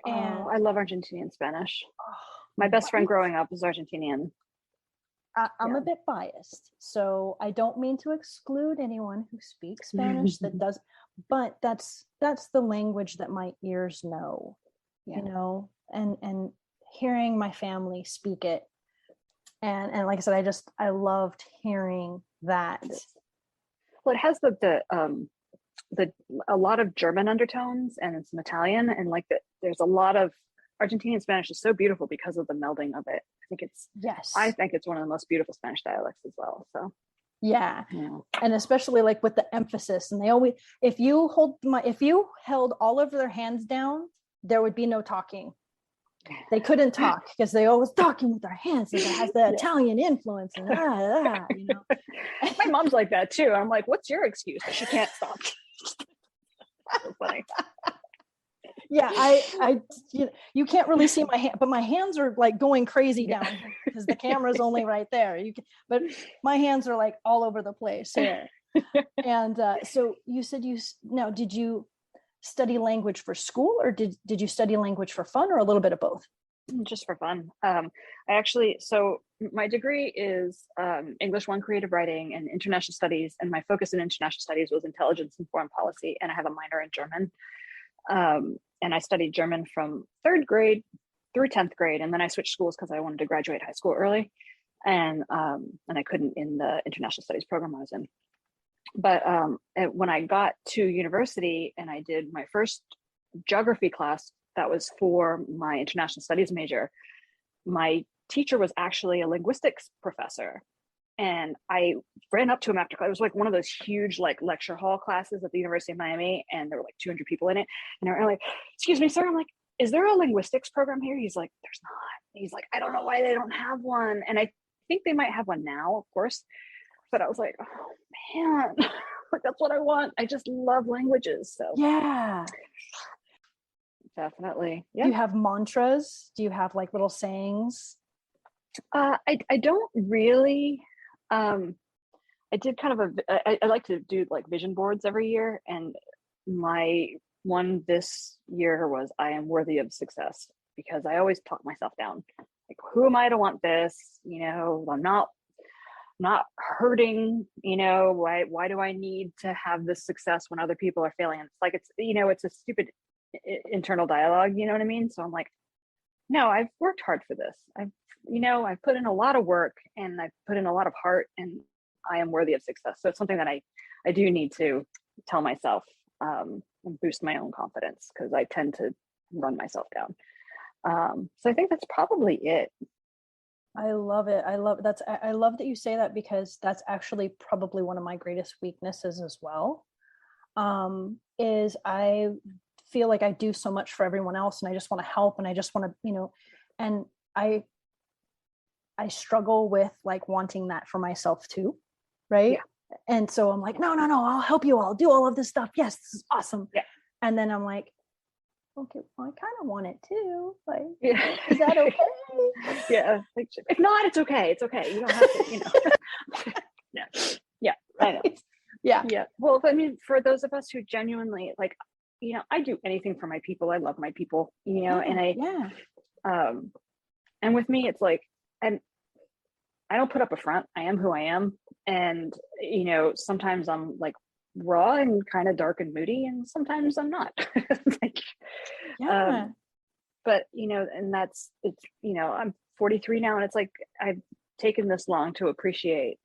And
I love Argentinian Spanish. My best friend growing up was Argentinian.
I'm a bit biased, so I don't mean to exclude anyone who speaks Spanish that does, but that's the language that my ears know, and hearing my family speak it, and like I said, I loved hearing that.
Well, it has a lot of German undertones and some Italian, and like there's a lot of Argentinian Spanish is so beautiful because of the melding of it. I think it's one of the most beautiful Spanish dialects as well. So
yeah. And especially like with the emphasis, and they always, if you held all of their hands down, there would be no talking. they couldn't talk because they always talking with their hands, and it has the Italian influence, and you know.
My mom's like that too. I'm like, what's your excuse? She can't stop. So funny.
Yeah, I you know, you can't really see my hand, but my hands are like going crazy down because the camera's only right there. But my hands are like all over the place here. And so you said now, did you study language for school, or did you study language for fun, or a little bit of both?
Just for fun. So my degree is English 1 creative writing and international studies, and my focus in international studies was intelligence and foreign policy, and I have a minor in German. And I studied German from 3rd grade through 10th grade, and then I switched schools because I wanted to graduate high school early, and I couldn't in the international studies program I was in. But when I got to university and I did my first geography class that was for my international studies major, my teacher was actually a linguistics professor. And I ran up to him after class. It was like one of those huge like lecture hall classes at the University of Miami, and there were like 200 people in it. And I'm like, "Excuse me, sir." I'm like, "Is there a linguistics program here?" He's like, "There's not." He's like, "I don't know why they don't have one." And I think they might have one now, of course. But I was like, "Oh man, like that's what I want." I just love languages. So
Yeah.
definitely. Yeah.
Do you have mantras? Do you have like little sayings?
I don't really. I did kind of I like to do like vision boards every year, and my one this year was I am worthy of success, because I always talk myself down. Like, who am I to want this? You know, I'm not hurting, you know, why do I need to have this success when other people are failing? And it's like, it's a stupid internal dialogue, you know what I mean? So I'm like, no, I've worked hard for this. I've put in a lot of work, and I've put in a lot of heart, and I am worthy of success. So it's something that I do need to tell myself, and boost my own confidence, because I tend to run myself down. So I think that's probably it.
I love it. I love that you say that, because that's actually probably one of my greatest weaknesses as well. Is I feel like I do so much for everyone else, and I just want to help, and I just want to, and I struggle with like wanting that for myself too. Right. Yeah. And so I'm like, no, I'll help you. I'll do all of this stuff. Yes, this is awesome. Yeah. And then I'm like, okay, well, I kind of want it too. Like, is that okay?
Yeah. If not, it's okay. It's okay. You don't have to, Yeah. I know. Yeah. Well, I mean, for those of us who genuinely like, I do anything for my people. I love my people, and and with me, it's like, and I don't put up a front. I am who I am. And, sometimes I'm like raw and kind of dark and moody, and sometimes I'm not. But, and I'm 43 now, and it's like, I've taken this long to appreciate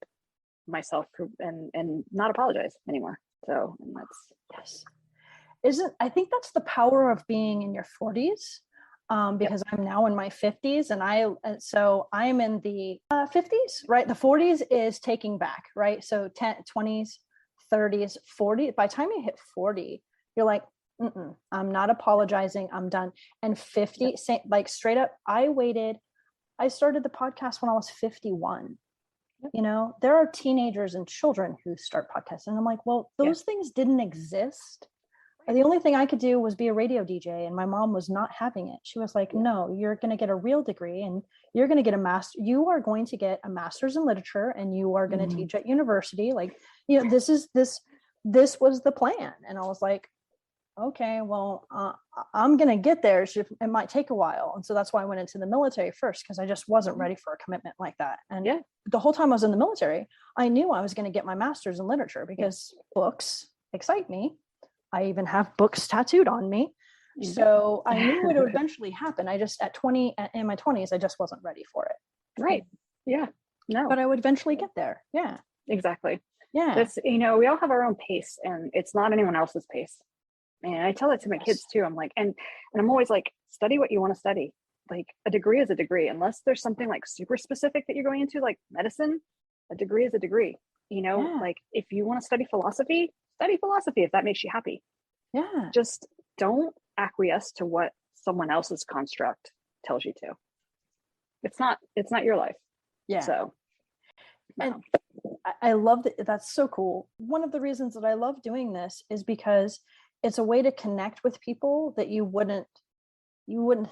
myself and not apologize anymore. So, and that's,
I think that's the power of being in your 40s. Because I'm now in my 50s, and so I'm in the 50s, right? The 40s is taking back, right? So 20s, 30s, 40. By the time you hit 40, you're like, I'm not apologizing. I'm done. And 50, like straight up, I started the podcast when I was 51. There are teenagers and children who start podcasts, and I'm like, well, those things didn't exist. The only thing I could do was be a radio DJ, and my mom was not having it. She was like, no, you're going to get a real degree, and you're going to get you are going to get a master's in literature, and you are going to teach at university. Like, this was the plan. And I was like, okay, well, I'm going to get there. It might take a while. And so that's why I went into the military first, because I just wasn't ready for a commitment like that. And the whole time I was in the military, I knew I was going to get my master's in literature, because books excite me. I even have books tattooed on me. So I knew it would eventually happen. I just, in my 20s, I just wasn't ready for it.
Right. Yeah. No.
But I would eventually get there. Yeah.
Exactly.
Yeah.
That's, we all have our own pace, and it's not anyone else's pace. And I tell that to my kids too. I'm like, and I'm always like, study what you want to study. Like, a degree is a degree, unless there's something like super specific that you're going into, like medicine. A degree is a degree. Like, if you want to study philosophy if that makes you happy.
Yeah.
Just don't acquiesce to what someone else's construct tells you to. It's not your life.
Yeah.
So
and I love that. That's so cool. One of the reasons that I love doing this is because it's a way to connect with people that you wouldn't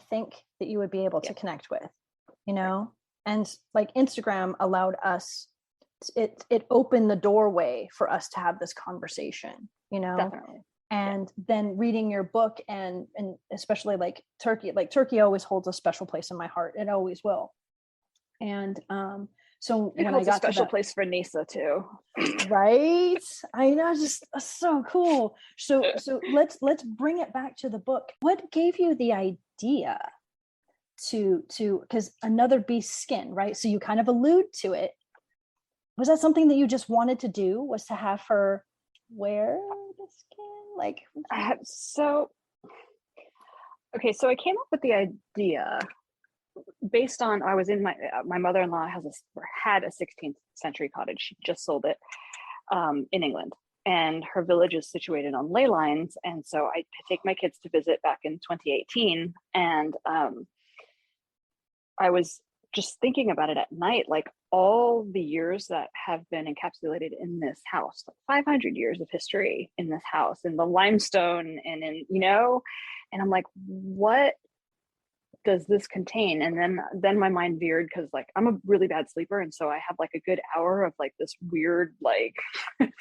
think that you would be able to connect with, you know? And like Instagram allowed us, it opened the doorway for us to have this conversation, you know?
Definitely.
And then reading your book and especially like Turkey always holds a special place in my heart. It always will. And so
it
when
holds
I got
a special
to
place for Nisa too.
right? I know, just so cool. So let's bring it back to the book. What gave you the idea to because another beast's skin, right? So you kind of allude to it. Was that something that you just wanted to do? Was to have her wear the skin? Like
so I came up with the idea based on, I was in my mother-in-law had a 16th century cottage. She just sold it in England, and her village is situated on ley lines. And so I take my kids to visit back in 2018, and I was just thinking about it at night, like all the years that have been encapsulated in this house, like 500 years of history in this house, in the limestone and in, you know, and I'm like, what does this contain? And then my mind veered, because like I'm a really bad sleeper, and so I have like a good hour of like this weird like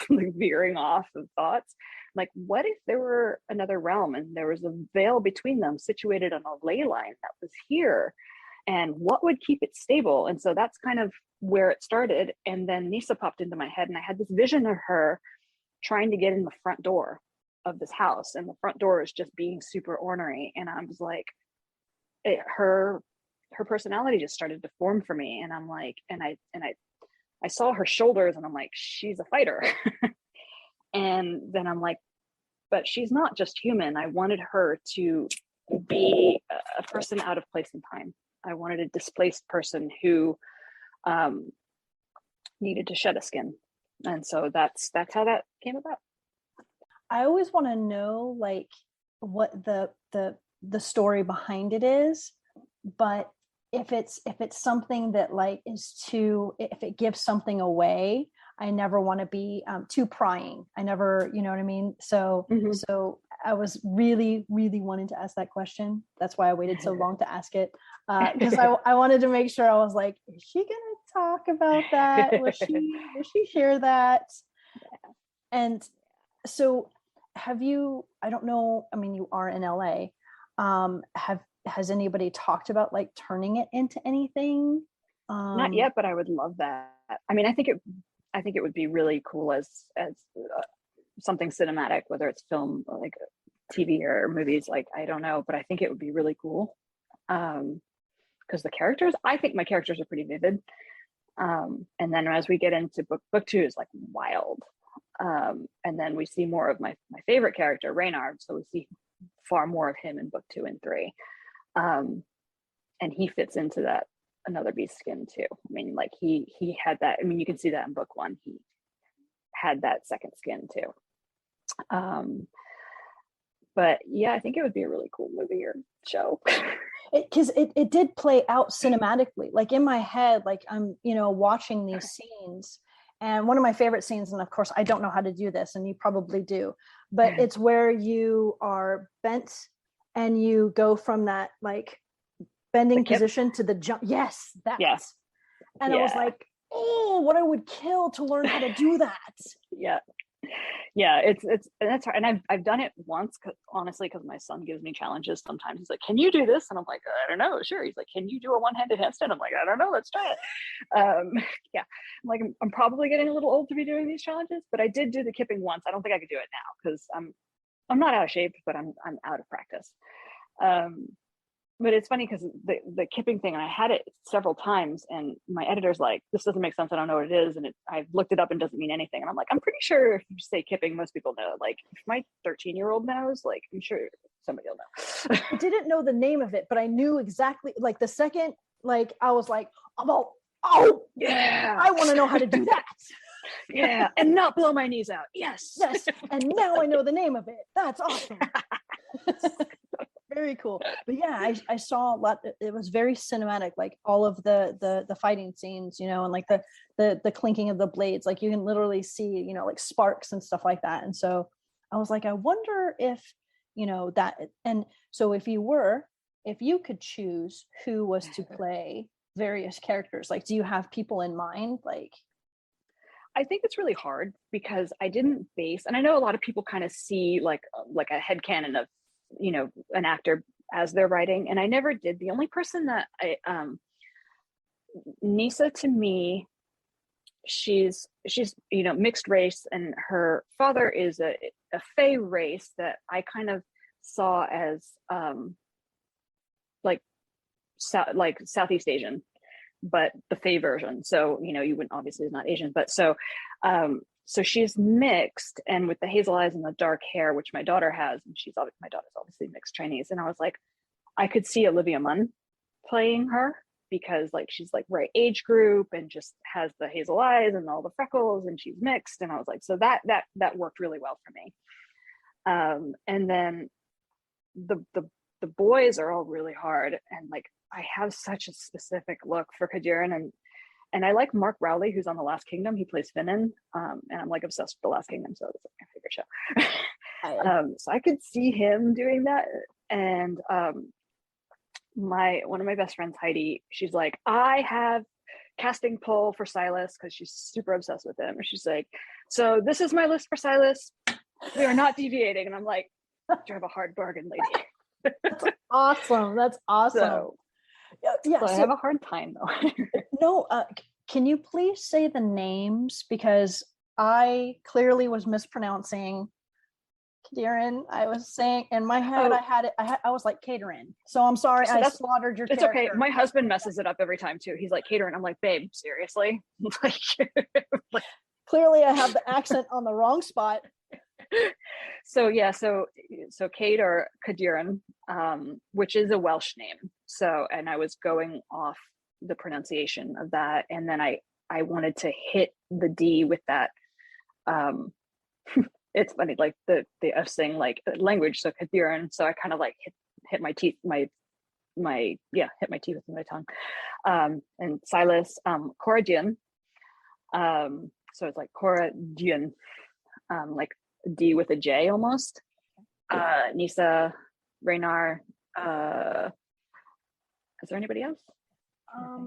like veering off of thoughts. Like, what if there were another realm and there was a veil between them situated on a ley line that was here, and what would keep it stable? And so that's kind of where it started. And then Nisa popped into my head, and I had this vision of her trying to get in the front door of this house, and the front door is just being super ornery, and I was like, her personality just started to form for me. And I'm like, and I saw her shoulders, and I'm like, she's a fighter. And then I'm like, but she's not just human. I wanted her to be a person out of place and time. I wanted a displaced person who needed to shed a skin. And so that's how that came about.
I always want to know like what the story behind it is, but if it's something that like if it gives something away, I never want to be too prying. I never, you know what I mean? So so I was really wanting to ask that question. That's why I waited so long to ask it, because I wanted to make sure. I was like, is she gonna talk about that? Will she share that? And so have you, I don't know, I mean, you are in LA. Has anybody talked about like turning it into anything?
Not yet, but I would love that. I mean, I think it would be really cool as something cinematic, whether it's film, like TV or movies. Like, I don't know, but I think it would be really cool. Because I think my characters are pretty vivid. And then as we get into book 2 is like wild. And then we see more of my favorite character, Reynard. So we see far more of him in book 2 and 3. And he fits into that another beast skin too. I mean, like he had that. I mean, you can see that in book 1. He had that second skin too. But yeah, I think it would be a really cool movie or show.
Because it did play out cinematically, like in my head, like I'm, you know, watching these scenes. And one of my favorite scenes, and of course I don't know how to do this, and you probably do, but it's where you are bent and you go from that like bending position to the jump. Yes, that. Yes. And I was like, oh, what I would kill to learn how to do that.
Yeah, it's and that's hard. And I've done it once, honestly, because my son gives me challenges sometimes. He's like, can you do this? And I'm like, I don't know. Sure. He's like, can you do a one-handed handstand? I'm like, I don't know, let's try it. Yeah, I'm like, I'm probably getting a little old to be doing these challenges, but I did do the kipping once. I don't think I could do it now because I'm not out of shape, but I'm out of practice. But it's funny because the kipping thing, and I had it several times, and my editor's like, this doesn't make sense, I don't know what it is, and I've looked it up and it doesn't mean anything. And I'm like, I'm pretty sure if you say kipping, most people know. Like, if my 13-year-old knows, like, I'm sure somebody will know.
I didn't know the name of it, but I knew exactly, like the second, like I was like, oh yeah, I want to know how to do that.
Yeah, and not blow my knees out. Yes.
And now I know the name of it. That's awesome. Very cool. But yeah, I saw a lot. It was very cinematic, like all of the fighting scenes, you know, and like the clinking of the blades, like you can literally see, you know, like sparks and stuff like that. And so I was like, I wonder if, you know, that. And so if you could choose who was to play various characters, like, do you have people in mind? Like,
I think it's really hard because I didn't base, and I know a lot of people kind of see like a headcanon of, you know, an actor as they're writing, and I never did. The only person that Nisa, to me, she's you know, mixed race, and her father is a Fey race that I kind of saw as like Southeast Asian, but the Fey version. So, you know, you wouldn't, obviously is not Asian, but so she's mixed, and with the hazel eyes and the dark hair, which my daughter has, and my daughter's obviously mixed Chinese. And I was like, I could see Olivia Munn playing her, because like she's like right age group and just has the hazel eyes and all the freckles, and she's mixed. And I was like, so that worked really well for me. And then the boys are all really hard, and like I have such a specific look for Kadiran, and I like Mark Rowley, who's on The Last Kingdom. He plays Finan, and I'm like obsessed with The Last Kingdom, so it's like my favorite show. So I could see him doing that. And one of my best friends, Heidi, she's like, I have casting poll for Silas, because she's super obsessed with him. And she's like, so this is my list for Silas. We are not deviating. And I'm like, you have a hard bargain, lady.
That's awesome. That's awesome.
So,
yeah,
so I have a hard time though.
No, can you please say the names, because I clearly was mispronouncing Kadiran. I was saying in my head, I was like Kadiran. So I'm sorry, I slaughtered your character.
It's okay. My husband messes it up every time too. He's like, Kadiran. I'm like, babe, seriously? like,
clearly I have the accent on the wrong spot.
So yeah, so Kate, or Kadiran, which is a Welsh name. So, and I was going off the pronunciation of that, and then I wanted to hit the D with that. It's funny, like the us saying like language. So Kadiran. So I kind of like hit my teeth, hit my teeth with my tongue. And Silas, Coradian. So it's like Coradian, like D with a J almost. Nisa, Raynar. Is there anybody else? I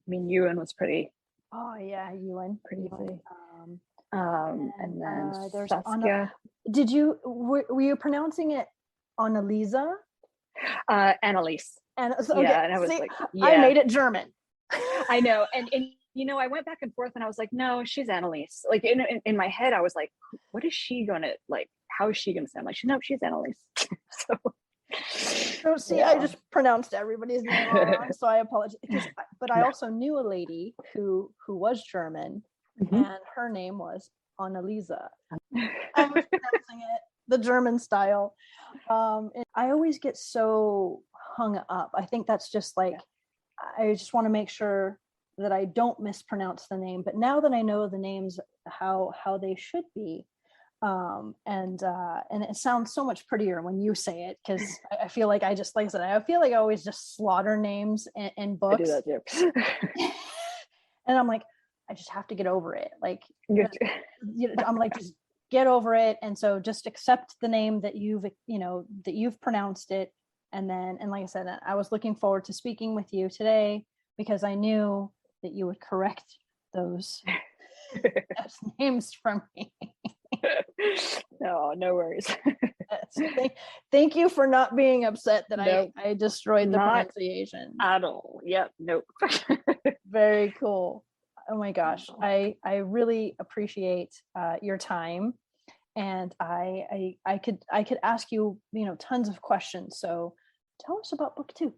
mean, Ewan was pretty.
Oh yeah, Ewan, pretty easy.
And then
there's
Saskia.
Were you pronouncing it Annalisa?
Annalise.
And so,
yeah,
okay.
and I was like, yeah.
I made it German.
I know, and you know, I went back and forth, and I was like, no, she's Annalise. Like in my head, I was like, what is she gonna like? How is she gonna sound? Like, no, she's Annalise.
So see, yeah. I just pronounced everybody's name wrong, so I apologize. But I also knew a lady who was German, and her name was Annalisa. I was pronouncing it the German style. And I always get so hung up. I think that's just like, I just want to make sure that I don't mispronounce the name. But now that I know the names, how they should be, and it sounds so much prettier when you say it, because I feel like I feel like I always just slaughter names in books. I do that too. And I'm like, I just have to get over it. Like, I'm like, just get over it. And so just accept the name that you've pronounced it. And like I said, I was looking forward to speaking with you today, because I knew that you would correct those names from me.
No worries.
Thank you for not being upset that I destroyed the pronunciation
at all. Yep. Nope.
Very cool. Oh my gosh, I really appreciate your time, and I could ask you tons of questions. So tell us about book 2.